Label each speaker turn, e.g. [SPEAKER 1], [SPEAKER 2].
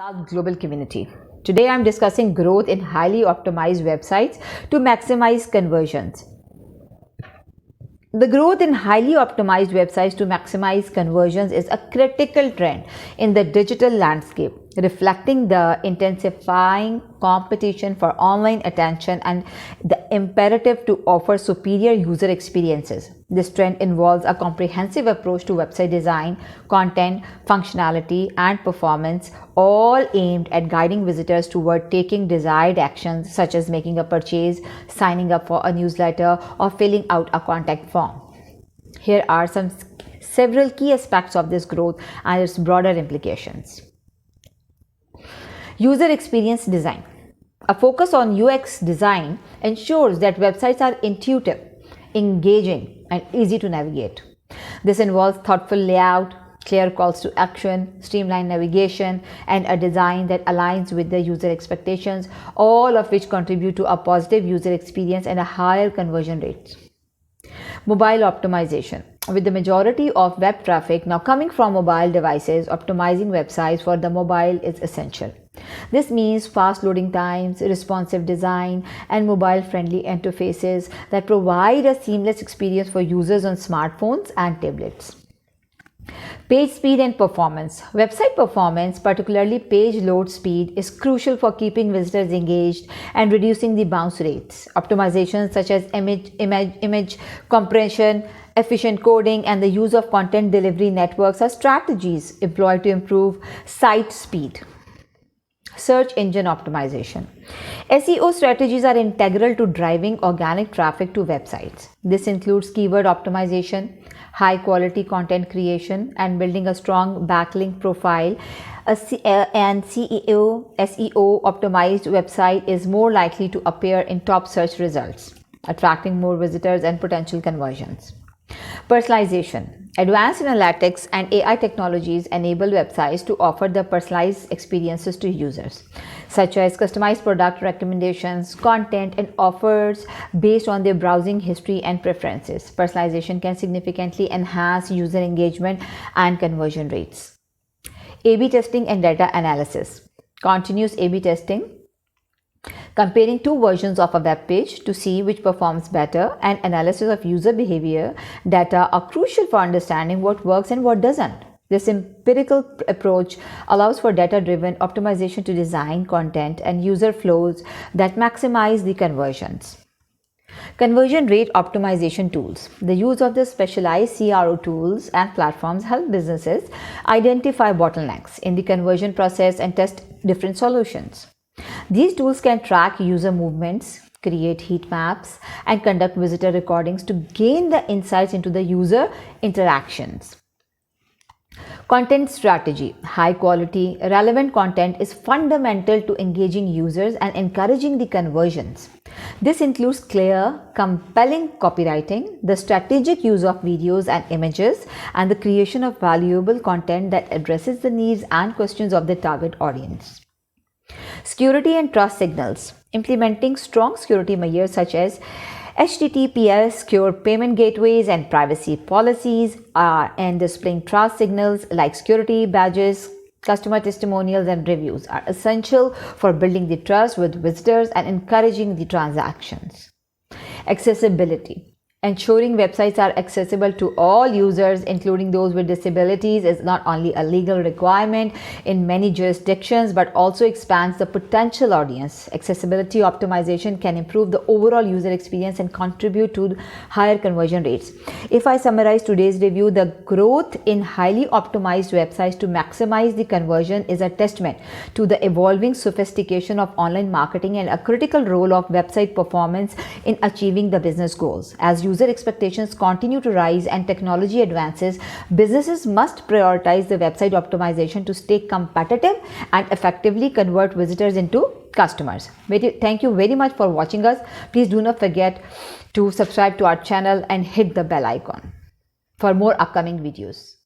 [SPEAKER 1] Daad global community. Today I'm discussing growth in highly optimized websites to maximize conversions. The growth in highly optimized websites to maximize conversions is a critical trend in the digital landscape, reflecting the intensifying competition for online attention and the imperative to offer superior user experiences. This trend involves a comprehensive approach to website design, content, functionality, and performance, all aimed at guiding visitors toward taking desired actions such as making a purchase, signing up for a newsletter, or filling out a contact form. Here are several key aspects of this growth and its broader implications. User experience design. A focus on UX design ensures that websites are intuitive, engaging, and easy to navigate. This involves thoughtful layout, clear calls to action, streamlined navigation, and a design that aligns with the user expectations, all of which contribute to a positive user experience and a higher conversion rate. Mobile optimization. With the majority of web traffic now coming from mobile devices, optimizing websites for the mobile is essential. This means fast loading times, responsive design, and mobile-friendly interfaces that provide a seamless experience for users on smartphones and tablets. Page speed and performance. Website performance, particularly page load speed, is crucial for keeping visitors engaged and reducing the bounce rates. Optimizations such as image compression, efficient coding, and the use of content delivery networks are strategies employed to improve site speed. Search engine optimization. SEO strategies are integral to driving organic traffic to websites. This includes keyword optimization, high quality content creation, and building a strong backlink profile. And SEO optimized website is more likely to appear in top search results, attracting more visitors and potential conversions. Personalization. Advanced analytics and AI technologies enable websites to offer the personalized experiences to users, such as customized product recommendations, content, and offers based on their browsing history and preferences. Personalization can significantly enhance user engagement and conversion rates. A/B testing and data analysis. Continuous A/B testing, comparing two versions of a web page to see which performs better, and analysis of user behavior data are crucial for understanding what works and what doesn't. This empirical approach allows for data-driven optimization to design content and user flows that maximize the conversions. Conversion rate optimization tools. The use of the specialized CRO tools and platforms help businesses identify bottlenecks in the conversion process and test different solutions. These tools can track user movements, create heat maps, and conduct visitor recordings to gain the insights into the user interactions. Content strategy. High quality, relevant content is fundamental to engaging users and encouraging the conversions. This includes clear, compelling copywriting, the strategic use of videos and images, and the creation of valuable content that addresses the needs and questions of the target audience. Security and trust signals. Implementing strong security measures such as HTTPS, secure payment gateways, and privacy policies and displaying trust signals like security badges, customer testimonials, and reviews are essential for building the trust with visitors and encouraging the transactions. Accessibility. Ensuring websites are accessible to all users, including those with disabilities, is not only a legal requirement in many jurisdictions, but also expands the potential audience. Accessibility optimization can improve the overall user experience and contribute to higher conversion rates. If I summarize today's review, the growth in highly optimized websites to maximize the conversion is a testament to the evolving sophistication of online marketing and a critical role of website performance in achieving the business goals. As user expectations continue to rise and technology advances, businesses must prioritize the website optimization to stay competitive and effectively convert visitors into customers. Thank you very much for watching us. Please do not forget to subscribe to our channel and hit the bell icon for more upcoming videos.